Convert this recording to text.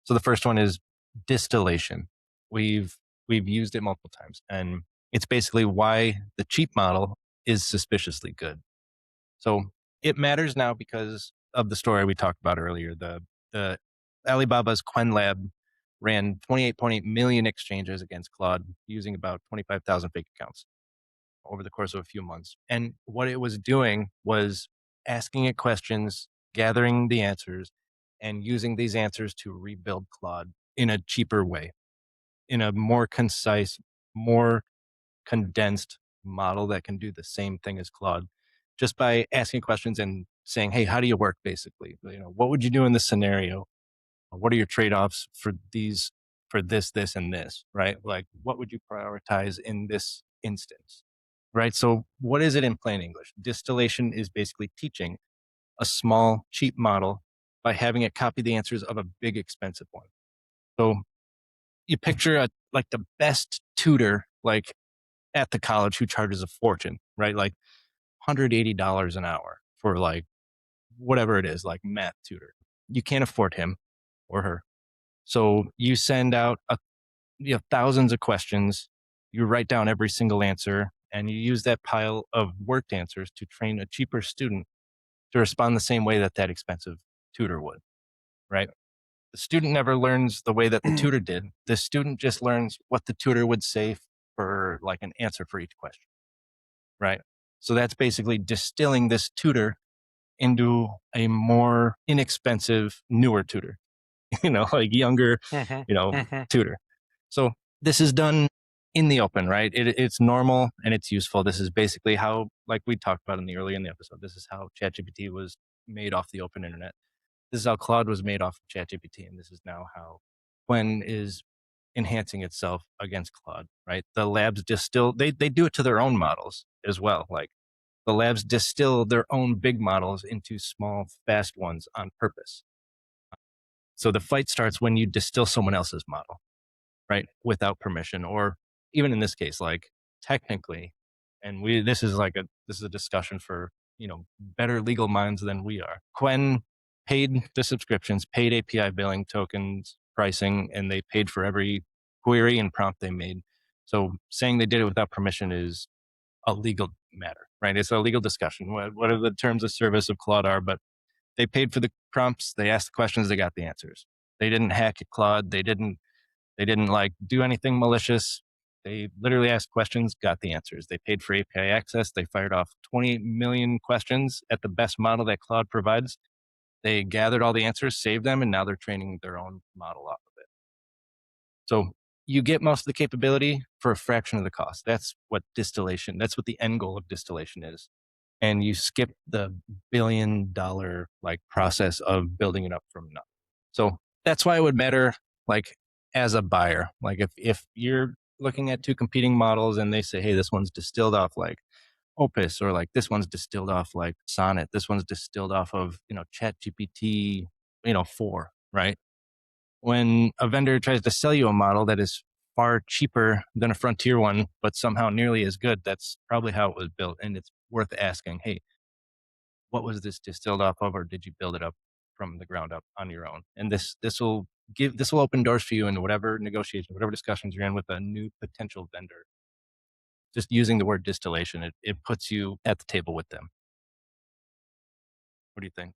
So the first one is distillation. We've we've used it multiple times, and it's basically why the cheap model is suspiciously good. So it matters now because of the story we talked about earlier. The Alibaba's Quen Lab ran 28.8 million exchanges against Claude using about 25,000 fake accounts over the course of a few months. And what it was doing was asking it questions, gathering the answers, and using these answers to rebuild Claude in a cheaper way, in a more concise, more condensed model that can do the same thing as Claude just by asking questions and saying, hey, how do you work basically? What would you do in this scenario? What are your trade-offs for these, for this, and this, right? Like, what would you prioritize in this instance? Right. So what is it in plain English? Distillation is basically teaching a small, cheap model by having it copy the answers of a big, expensive one. So you picture like the best tutor, like at the college who charges a fortune, right? Like $180 an hour for like whatever it is, like math tutor. You can't afford him or her. So you send out thousands of questions. You write down every single answer and you use that pile of worked answers to train a cheaper student to respond the same way that that expensive tutor would, right? The student never learns the way that the tutor did. The student just learns what the tutor would say for like an answer for each question, right? So that's basically distilling this tutor into a more inexpensive, newer tutor, like younger, Mhm, mhm. tutor. So this is done in the open, right? It's normal and it's useful. This is basically how, like we talked about in the episode, this is how ChatGPT was made off the open internet. This is how Claude was made off of ChatGPT, and this is now how Quen is enhancing itself against Claude, right? The labs distill, they do it to their own models as well. Like the labs distill their own big models into small, fast ones on purpose. So the fight starts when you distill someone else's model, right? Without permission, or even in this case, like technically, and this is a discussion for, better legal minds than we are. Quen paid the subscriptions, paid API billing tokens, pricing, and they paid for every query and prompt they made. So saying they did it without permission is a legal matter, right? It's a legal discussion. What are the terms of service of Claude are, but they paid for the prompts, they asked the questions, they got the answers. They didn't hack at Claude. They didn't like do anything malicious. They literally asked questions, got the answers. They paid for API access. They fired off 28 million questions at the best model that Claude provides. They gathered all the answers, saved them, and now they're training their own model off of it. So you get most of the capability for a fraction of the cost. That's what the end goal of distillation is. And you skip the $1 billion like process of building it up from nothing. So that's why it would matter, like as a buyer, like if you're looking at two competing models and they say, hey, this one's distilled off like Opus, or like this one's distilled off like Sonnet, this one's distilled off of, Chat GPT, 4, right? When a vendor tries to sell you a model that is far cheaper than a frontier one, but somehow nearly as good, that's probably how it was built. And it's worth asking, hey, what was this distilled off of, or did you build it up from the ground up on your own? And this will open doors for you in whatever negotiation, whatever discussions you're in with a new potential vendor. Just using the word distillation, it puts you at the table with them. What do you think?